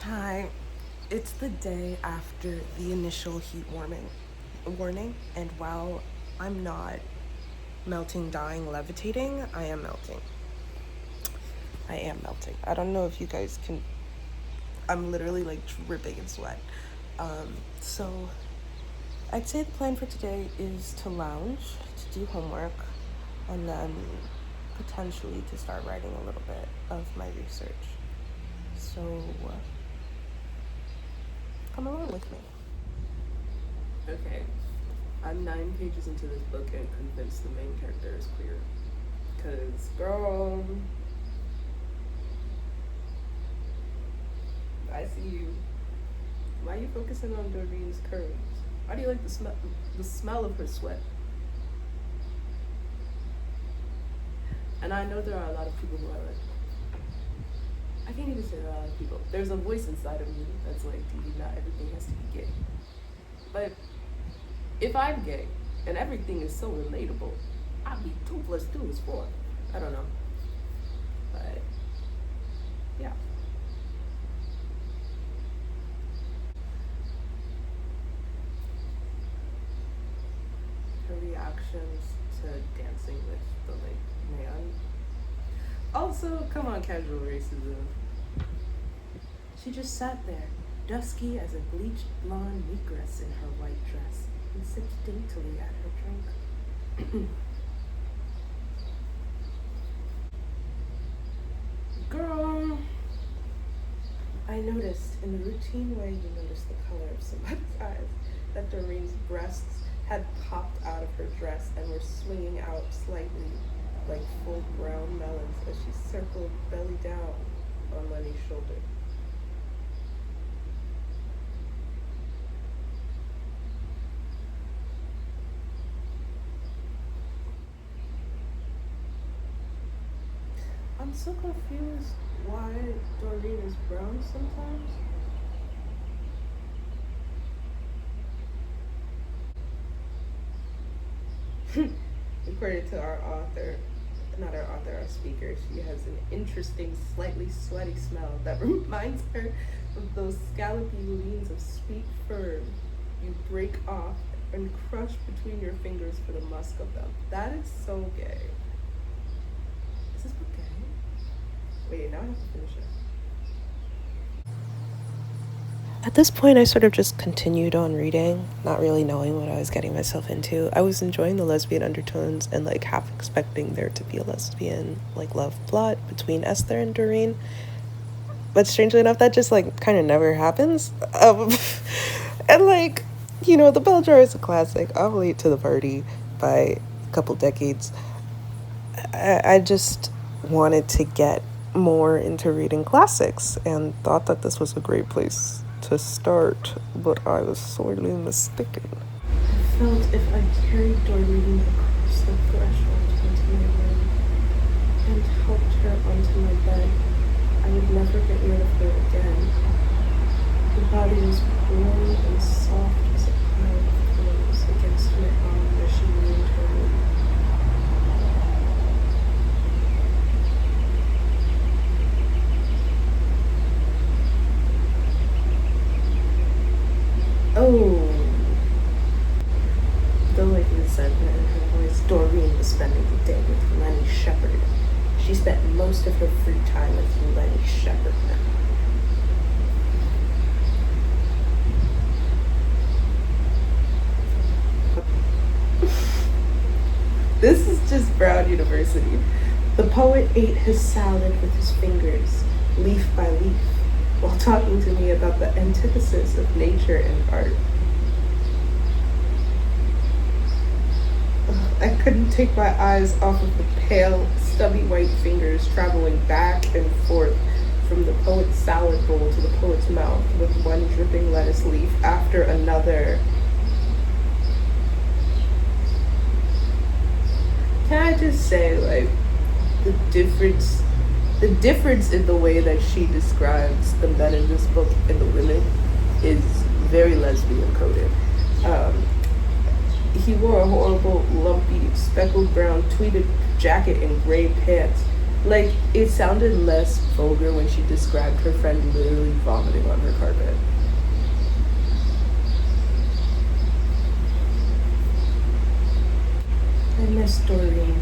Hi, it's the day after the initial warning, and while I'm not melting, dying, levitating, I am melting. I am melting. I don't know if you guys can. I'm literally like dripping in sweat. So I'd say the plan for today is to lounge, to do homework, and then potentially to start writing a little bit of my research. So come along with me. Okay, I'm 9 pages into this book and convinced the main character is queer. Cause girl, I see you. Why are you focusing on Doreen's curves? Why do you like the smell of her sweat? And I know there are a lot of people who are like, I can't even say there are a lot of people. There's a voice inside of me that's like, dude, not everything has to be gay. But if I'm gay and everything is so relatable, I'd be 2 + 2 is 4. I don't know. But yeah. Her reactions to dancing with the man. Also, come on, casual racism. She just sat there, dusky as a bleached blonde negress in her white dress, and sipped daintily at her drink. Girl, I noticed in the routine way you notice the color of somebody's eyes that Doreen's breasts had popped out of her dress and were swinging out slightly like full brown melons as she circled belly down on Lenny's shoulder. I'm so confused why Doreen is brown sometimes. According to our speaker, she has an interesting, slightly sweaty smell that reminds her of those scallopy leans of sweet fern you break off and crush between your fingers for the musk of them. That is so gay. Is this book gay? Wait, now I have to finish it. At this point, I sort of just continued on reading, not really knowing what I was getting myself into. I was enjoying the lesbian undertones and like half expecting there to be a lesbian like love plot between Esther and Doreen. But strangely enough, that just like kind of never happens. And like, The Bell Jar is a classic. I'm late to the party by a couple decades. I just wanted to get more into reading classics and thought that this was a great place to start, but I was sorely mistaken. I felt if I carried Doreen across the threshold into my room and helped her onto my bed, I would never get rid of her again. Her body was warm and soft as a pile of pillows against my arm as she leaned her head. Oh. The like resentment in her voice, Doreen was spending the day with Lenny Shepherd. She spent most of her free time with Lenny Shepherd now. This is just Brown University. The poet ate his salad with his fingers, leaf by leaf, while talking to me about the antithesis of nature and art. I couldn't take my eyes off of the pale, stubby white fingers traveling back and forth from the poet's salad bowl to the poet's mouth with one dripping lettuce leaf after another. Can I just say, like, the difference in the way that she describes the men in this book and the women is very lesbian coded. He wore a horrible, lumpy, speckled brown tweeted jacket and gray pants, Like, it sounded less vulgar when she described her friend literally vomiting on her carpet. I miss Doreen.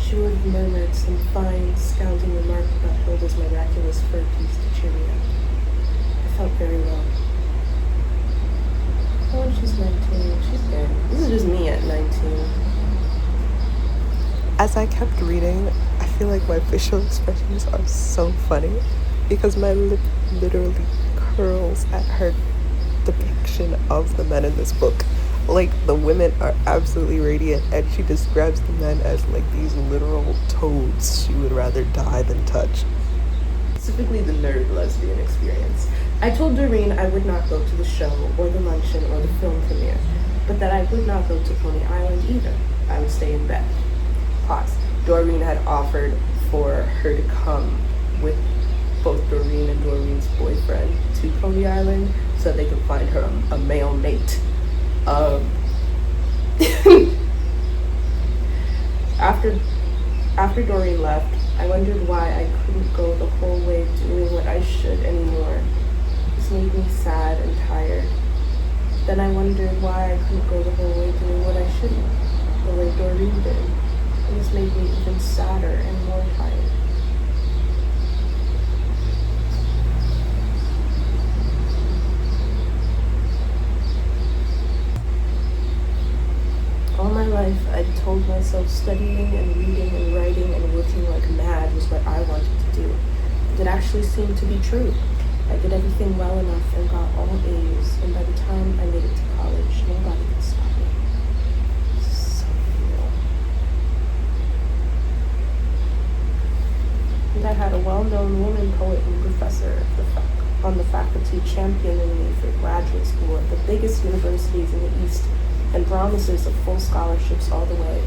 She would have murmured some fine, scounding remark about Hilda's miraculous fur piece to cheer me up. I felt very low. Oh, she's 19. She's good. This is just me at 19. As I kept reading, I feel like my facial expressions are so funny because my lip literally curls at her depiction of the men in this book. Like, the women are absolutely radiant, and she describes the men as like these literal toads she would rather die than touch. Specifically the nerd lesbian experience. I told Doreen I would not go to the show or the luncheon or the film premiere, but that I would not go to Coney Island either. I would stay in bed. Pause. Doreen had offered for her to come with both Doreen and Doreen's boyfriend to Coney Island so they could find her a male mate. After Doreen left, I wondered why I couldn't go the whole way doing what I should anymore. This made me sad and tired. Then I wondered why I couldn't go the whole way doing what I shouldn't, the way Doreen did. And this made me even sadder and more tired. All my life, I'd told myself studying and reading and writing and working like mad was what I wanted to do. It actually seemed to be true. I did everything well enough and got all A's, and by the time I made it to college, nobody could stop me. So real. And I had a well-known woman poet and professor on the faculty championing me for graduate school at the biggest universities in the East, and promises of full scholarships all the way.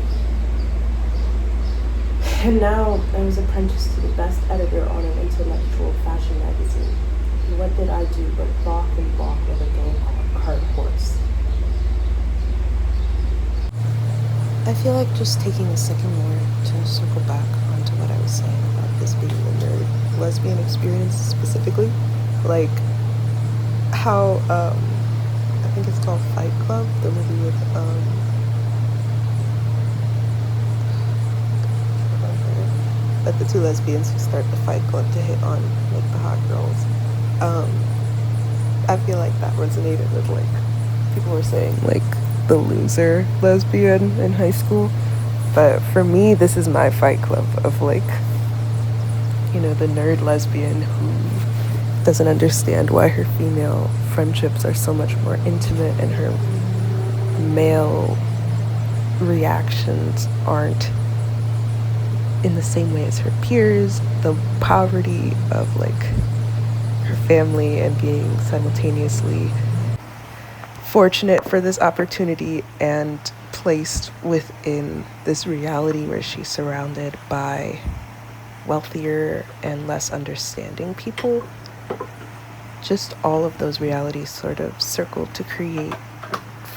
And now I was apprenticed to the best editor on an intellectual fashion magazine. And what did I do but balk and balk like a dull cart horse? I feel like just taking a second more to circle back onto what I was saying about this being the nerd lesbian experience specifically. Like, how, I think it's called Fight Club, the movie with, like the two lesbians who start the Fight Club to hit on, like, the hot girls. I feel like that resonated with, like, people were saying, like, the loser lesbian in high school. But for me, this is my Fight Club of, like, you know, the nerd lesbian who doesn't understand why her female friendships are so much more intimate and her male reactions aren't in the same way as her peers. The poverty of, like, her family and being simultaneously fortunate for this opportunity and placed within this reality where she's surrounded by wealthier and less understanding people. Just all of those realities sort of circled to create,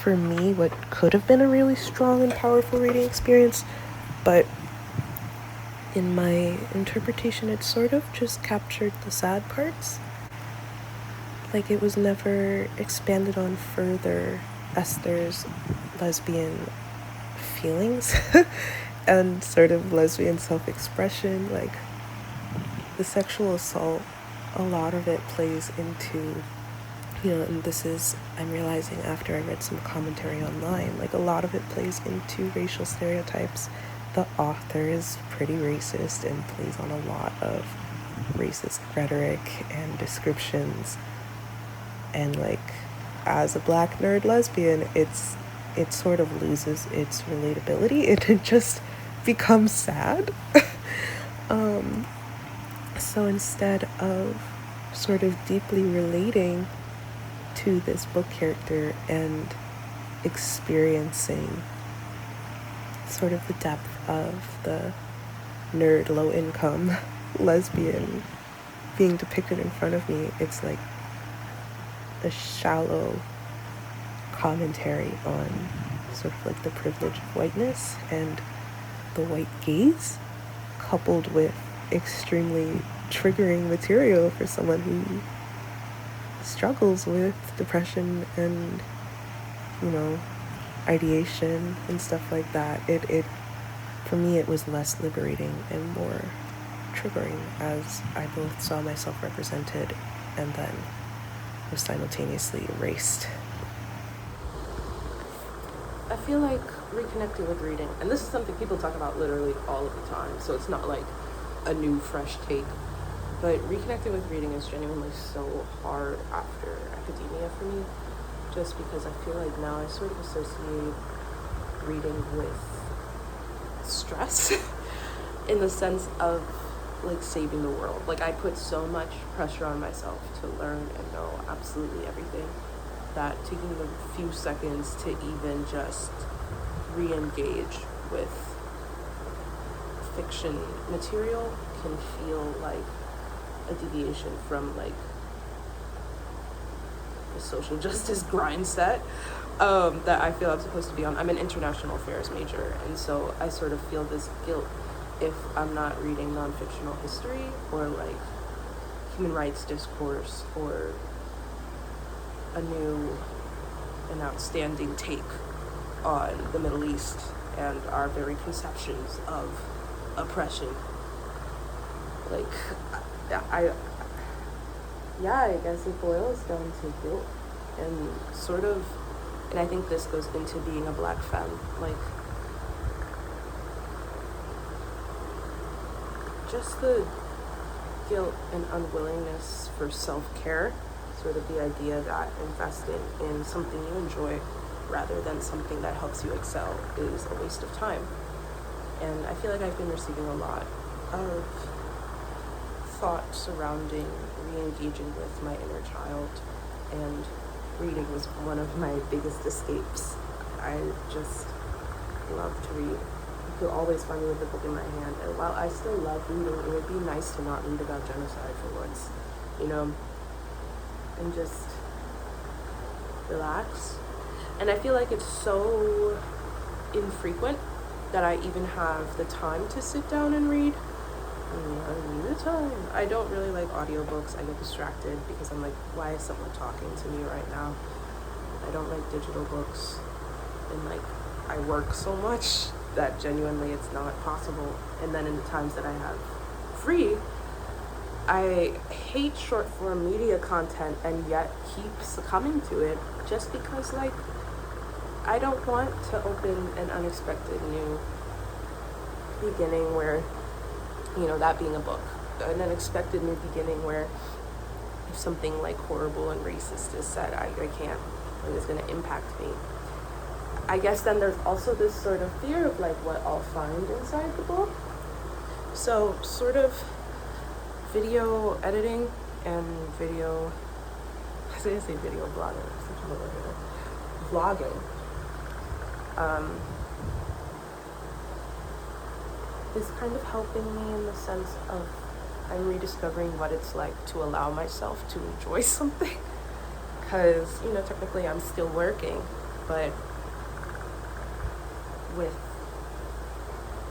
for me, what could have been a really strong and powerful reading experience, but in my interpretation, it sort of just captured the sad parts. Like, it was never expanded on further Esther's lesbian feelings and sort of lesbian self-expression. Like, the sexual assault, a lot of it plays into, you know, and this is, I'm realizing after I read some commentary online, like, a lot of it plays into racial stereotypes. The author is pretty racist and plays on a lot of racist rhetoric and descriptions. And, like, as a black nerd lesbian, it sort of loses its relatability. It just becomes sad. So instead of sort of deeply relating to this book character and experiencing sort of the depth of the nerd, low-income lesbian being depicted in front of me, it's like a shallow commentary on sort of like the privilege of whiteness and the white gaze, coupled with extremely triggering material for someone who struggles with depression and, you know, ideation and stuff like that. It for me, it was less liberating and more triggering, as I both saw myself represented and then was simultaneously erased. I feel like reconnecting with reading, and this is something people talk about literally all of the time, so it's not like a new, fresh take, but reconnecting with reading is genuinely so hard after academia for me, just because I feel like now I sort of associate reading with stress in the sense of like saving the world. Like I put so much pressure on myself to learn and know absolutely everything that taking a few seconds to even just re-engage with fiction material can feel like a deviation from like the social justice grind set that I feel I'm supposed to be on. I'm an international affairs major, and so I sort of feel this guilt if I'm not reading non-fictional history or like human rights discourse or a new and outstanding take on the Middle East and our very conceptions of oppression. Like, I guess it boils down to guilt and sort of, and I think this goes into being a Black femme, like just the guilt and unwillingness for self-care, sort of the idea that investing in something you enjoy rather than something that helps you excel is a waste of time. And I feel like I've been receiving a lot of thought surrounding re-engaging with my inner child, and reading was one of my biggest escapes. I just love to read. You could always find me with a book in my hand, and while I still love reading, it would be nice to not read about genocide for once, you know, and just relax. And I feel like it's so infrequent that I even have the time to sit down and read. I need the time. I don't really like audiobooks. I get distracted because I'm like, why is someone talking to me right now? I don't like digital books, and like I work so much that genuinely it's not possible. And then in the times that I have free, I hate short form media content and yet keep succumbing to it just because like I don't want to open an unexpected new beginning where, you know, that being a book, an unexpected new beginning where if something like horrible and racist is said, I can't, like it's going to impact me. I guess then there's also this sort of fear of like what I'll find inside the book. So sort of video editing and video, I say video blogging, such a word here, vlogging. Is kind of helping me in the sense of I'm rediscovering what it's like to allow myself to enjoy something. Because, you know, technically I'm still working, but with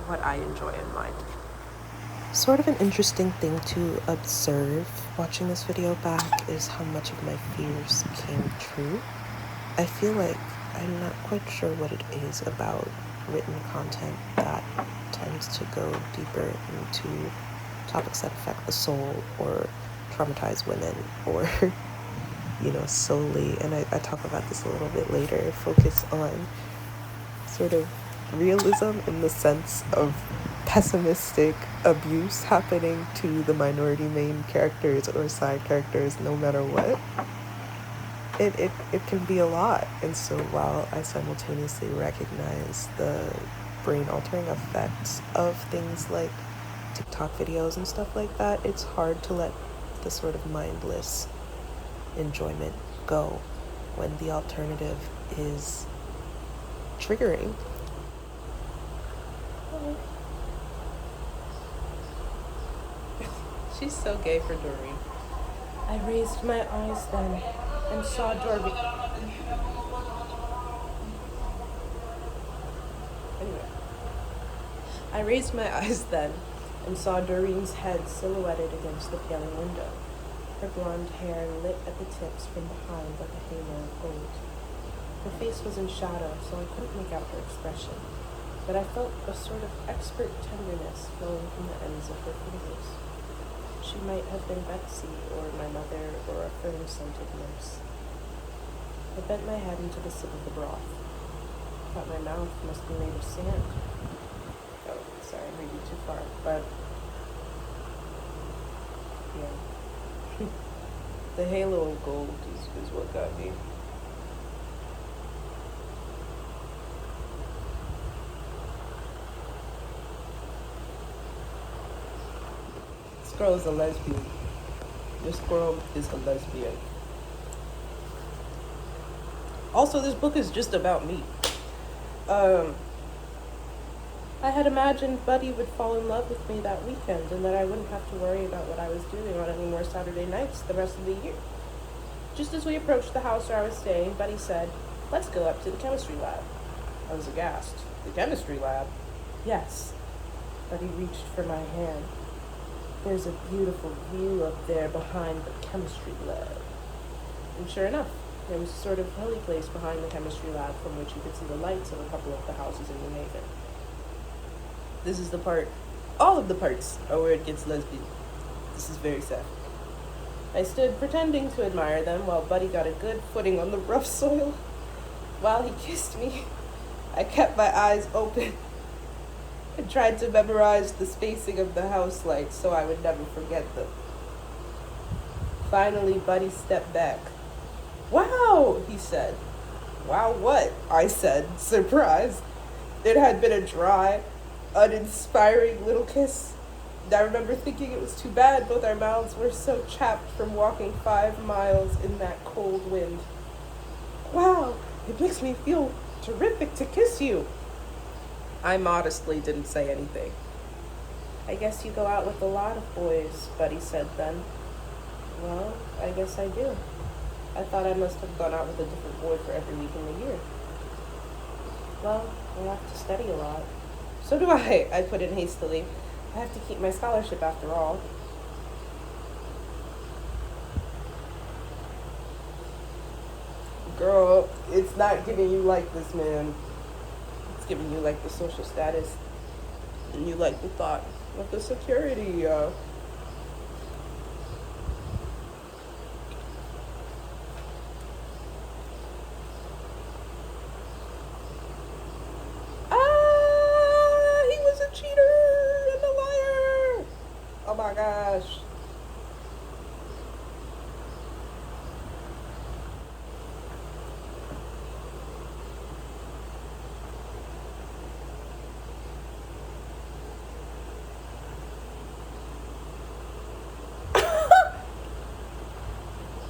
what I enjoy in mind. Sort of an interesting thing to observe watching this video back is how much of my fears came true. I feel like I'm not quite sure what it is about written content that tends to go deeper into topics that affect the soul or traumatize women or, you know, solely, and I talk about this a little bit later, focus on sort of realism in the sense of pessimistic abuse happening to the minority main characters or side characters no matter what. It can be a lot. And so while I simultaneously recognize the brain-altering effects of things like TikTok videos and stuff like that, it's hard to let the sort of mindless enjoyment go when the alternative is triggering. She's so gay for Doreen. I raised my eyes then and saw Doreen. Anyway, I raised my eyes then and saw Doreen's head silhouetted against the paling window, her blonde hair lit at the tips from behind like a halo of gold. Her face was in shadow, so I couldn't make out her expression, but I felt a sort of expert tenderness flowing from the ends of her fingers. She might have been Betsy, or my mother, or a fern-scented nurse. I bent my head into the sip of the broth. Thought my mouth must be made of sand. Oh, sorry, I'm reading too far, but yeah. The halo of gold is what got me. This girl is a lesbian. This girl is a lesbian. Also, this book is just about me. I had imagined Buddy would fall in love with me that weekend and that I wouldn't have to worry about what I was doing on any more Saturday nights the rest of the year. Just as we approached the house where I was staying, Buddy said, "Let's go up to the chemistry lab." I was aghast. The chemistry lab? Yes. Buddy reached for my hand. "There's a beautiful view up there behind the chemistry lab." And sure enough, there was a sort of holy place behind the chemistry lab from which you could see the lights of a couple of the houses in New Haven. This is the part, all of the parts are where it gets lesbian. This is very sad. I stood pretending to admire them while Buddy got a good footing on the rough soil. While he kissed me, I kept my eyes open and tried to memorize the spacing of the house lights so I would never forget them. Finally, Buddy stepped back. "Wow," he said. "Wow what?" I said, surprised. It had been a dry, uninspiring little kiss. And I remember thinking it was too bad both our mouths were so chapped from walking 5 miles in that cold wind. "Wow, it makes me feel terrific to kiss you." I modestly didn't say anything. "I guess you go out with a lot of boys," Buddy said then. "Well, I guess I do. I thought I must have gone out with a different boy for every week in the year." "Well, I have to study a lot." "So do I put in hastily. "I have to keep my scholarship after all." "Girl, it's not giving you like this, man. It's giving you like the social status. And you like the thought of the security, he was a cheater and a liar. Oh my gosh.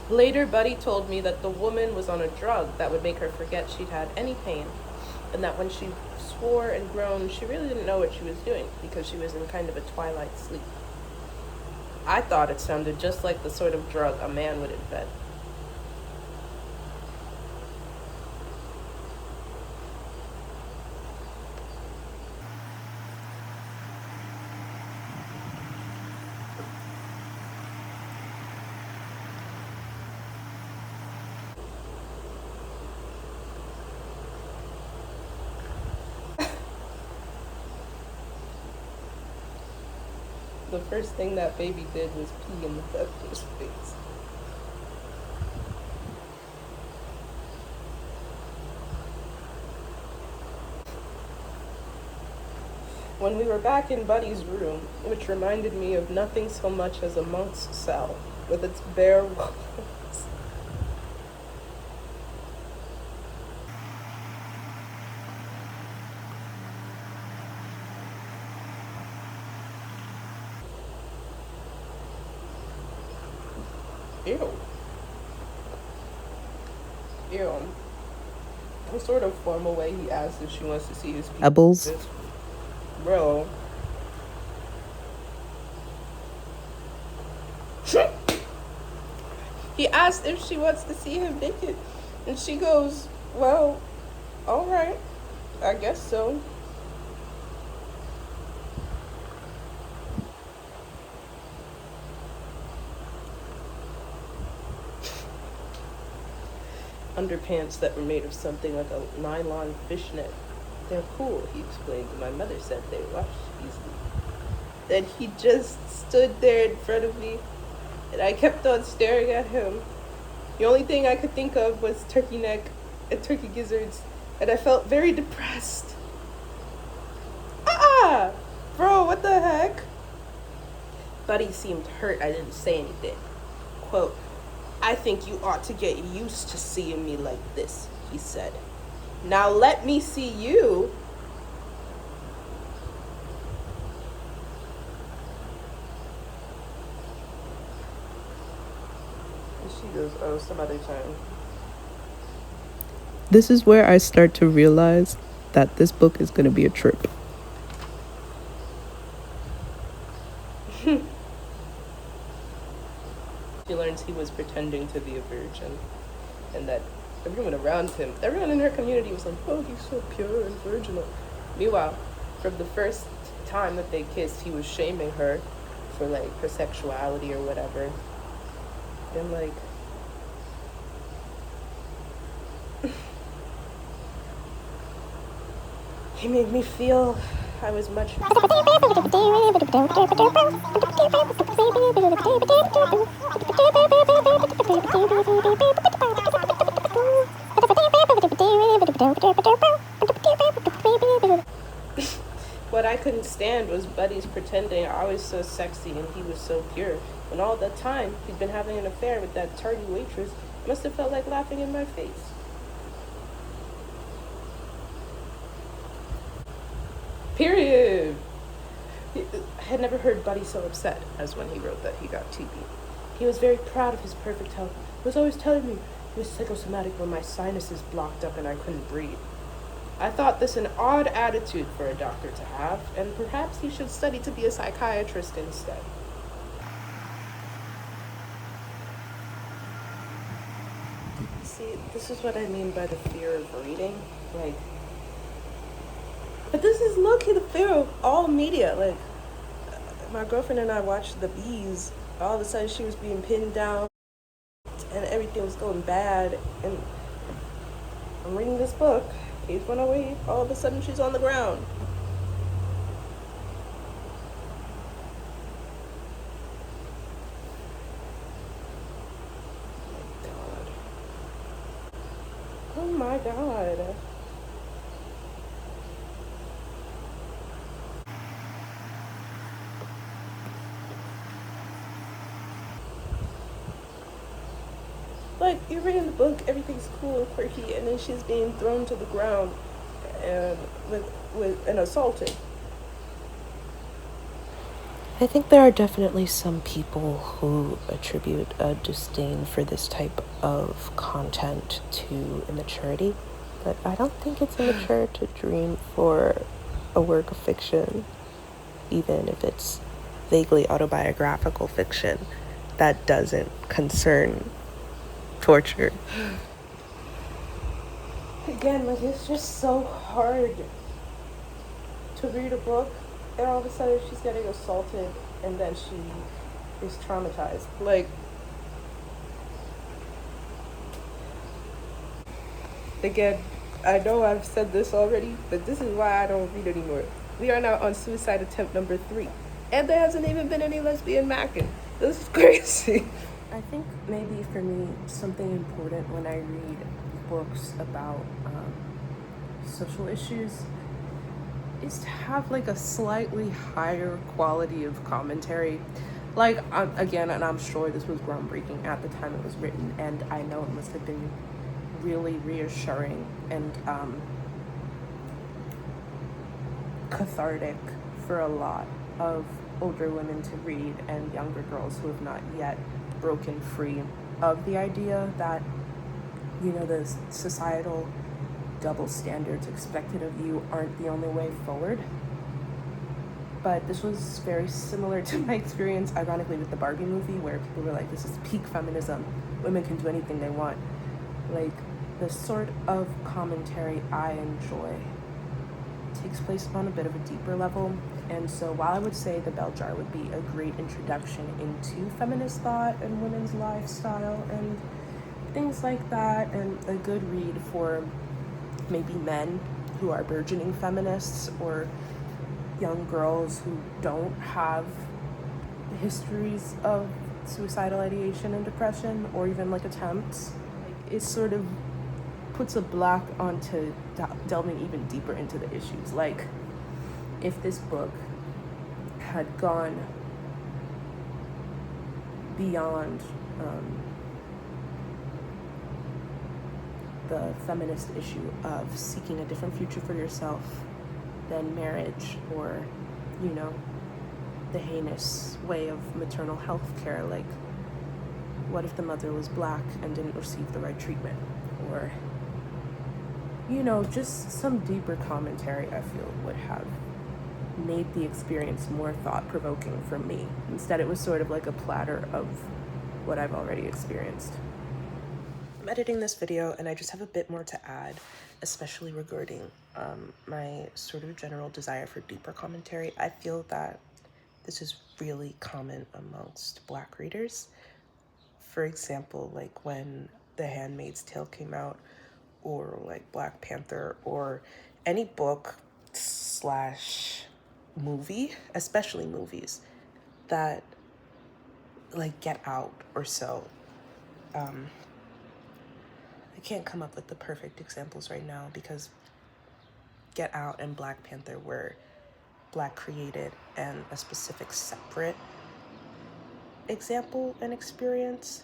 Later, Buddy told me that the woman was on a drug that would make her forget she'd had any pain, and that when she swore and groaned, she really didn't know what she was doing because she was in kind of a twilight sleep. I thought it sounded just like the sort of drug a man would invent. The first thing that baby did was pee in the doctor's face. When we were back in Buddy's room, which reminded me of nothing so much as a monk's cell, with its bare walls. Ew. Ew. The sort of formal way he asked if she wants to see his Pebbles. Bro. He asked if she wants to see him naked, and she goes, "Well, all right, I guess so." underpants that were made of something like a nylon fishnet. They're cool, he explained. My mother said they wash easily. Then he just stood there in front of me, and I kept on staring at him. The only thing I could think of was turkey neck and turkey gizzards, and I felt very depressed. Ah! Bro, what the heck? Buddy seemed hurt I didn't say anything. Quote, I think you ought to get used to seeing me like this, he said. Now let me see you. And she goes, oh, some other time. This is where I start to realize that this book is going to be a trip. She learns he was pretending to be a virgin, and that everyone around him, everyone in her community was like, oh, he's so pure and virginal. Meanwhile, from the first time that they kissed, he was shaming her for like her sexuality or whatever. And like, he made me feel I was much. What I couldn't stand was Buddy's pretending I was so sexy and he was so pure. And all that time, he'd been having an affair with that tardy waitress. Must have felt like laughing in my face. Period. I had never heard Buddy so upset as when he wrote that he got TB. He was very proud of his perfect health. He was always telling me he was psychosomatic when my sinuses blocked up and I couldn't breathe. I thought this an odd attitude for a doctor to have, and perhaps he should study to be a psychiatrist instead. See, this is what I mean by the fear of reading. Like, but this is low-key the fear of all media. Like, my girlfriend and I watched The Bees. All of a sudden she was being pinned down and everything was going bad. And I'm reading this book, page 108, all of a sudden she's on the ground. Oh my god. Like, you're reading the book, everything's cool and quirky, and then she's being thrown to the ground and and assaulted. I think there are definitely some people who attribute a disdain for this type of content to immaturity, but I don't think it's immature to dream for a work of fiction, even if it's vaguely autobiographical fiction that doesn't concern torture. Again, like, it's just so hard to read a book and all of a sudden she's getting assaulted and then she is traumatized. Like, again, I know I've said this already, but this is why I don't read anymore. We are now on suicide attempt number 3, and there hasn't even been any lesbian macking. This is crazy. I think maybe for me, something important when I read books about social issues is to have like a slightly higher quality of commentary. Like, again, and I'm sure this was groundbreaking at the time it was written, and I know it must have been really reassuring and cathartic for a lot of older women to read and younger girls who have not yet broken free of the idea that, you know, the societal double standards expected of you aren't the only way forward. But this was very similar to my experience, ironically, with the Barbie movie, where people were like, this is peak feminism, women can do anything they want. Like, the sort of commentary I enjoy takes place on a bit of a deeper level. And so while I would say The Bell Jar would be a great introduction into feminist thought and women's lifestyle and things like that, and a good read for maybe men who are burgeoning feminists or young girls who don't have histories of suicidal ideation and depression, or even like attempts. It sort of puts a block onto delving even deeper into the issues. Like, if this book had gone beyond the feminist issue of seeking a different future for yourself than marriage, or, you know, the heinous way of maternal health care, like, what if the mother was black and didn't receive the right treatment? Or, you know, just some deeper commentary, I feel, would have made the experience more thought-provoking for me. Instead, it was sort of like a platter of what I've already experienced. I'm editing this video and I just have a bit more to add, especially regarding my sort of general desire for deeper commentary. I feel that this is really common amongst Black readers. For example, like when The Handmaid's Tale came out, or like Black Panther, or any book slash movie, especially movies, that like Get Out or so. I can't come up with the perfect examples right now because Get Out and Black Panther were Black created and a specific separate example and experience.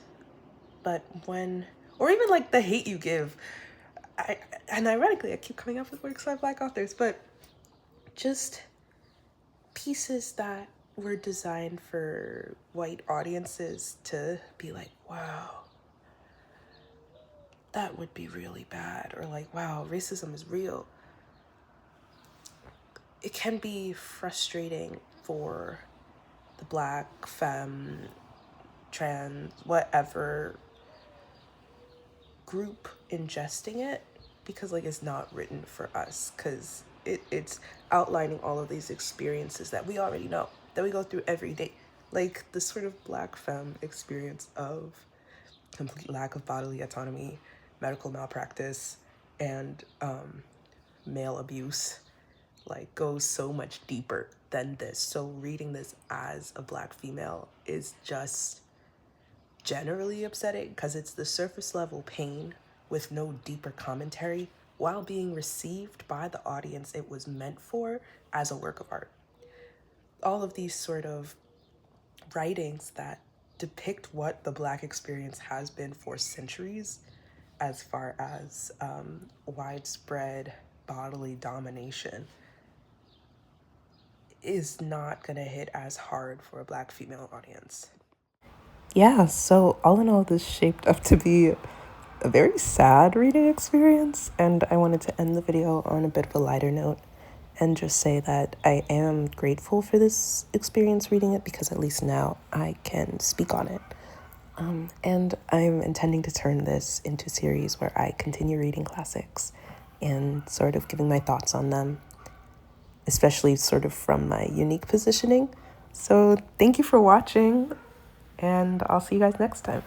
But when, or even like The Hate U Give, and ironically I keep coming up with works by Black authors, but just pieces that were designed for white audiences to be like, wow, that would be really bad, or like, wow, racism is real. It can be frustrating for the Black, femme, trans, whatever group ingesting it, because like it's not written for us, because it's outlining all of these experiences that we already know, that we go through every day. Like the sort of Black femme experience of complete lack of bodily autonomy, medical malpractice, and male abuse, like goes so much deeper than this. So reading this as a Black female is just generally upsetting because it's the surface level pain with no deeper commentary while being received by the audience it was meant for as a work of art. All of these sort of writings that depict what the Black experience has been for centuries as far as widespread bodily domination is not gonna hit as hard for a Black female audience. Yeah, so all in all, this shaped up to be a very sad reading experience, and I wanted to end the video on a bit of a lighter note and just say that I am grateful for this experience reading it, because at least now I can speak on it. And I'm intending to turn this into a series where I continue reading classics and sort of giving my thoughts on them, especially sort of from my unique positioning. So thank you for watching, and I'll see you guys next time.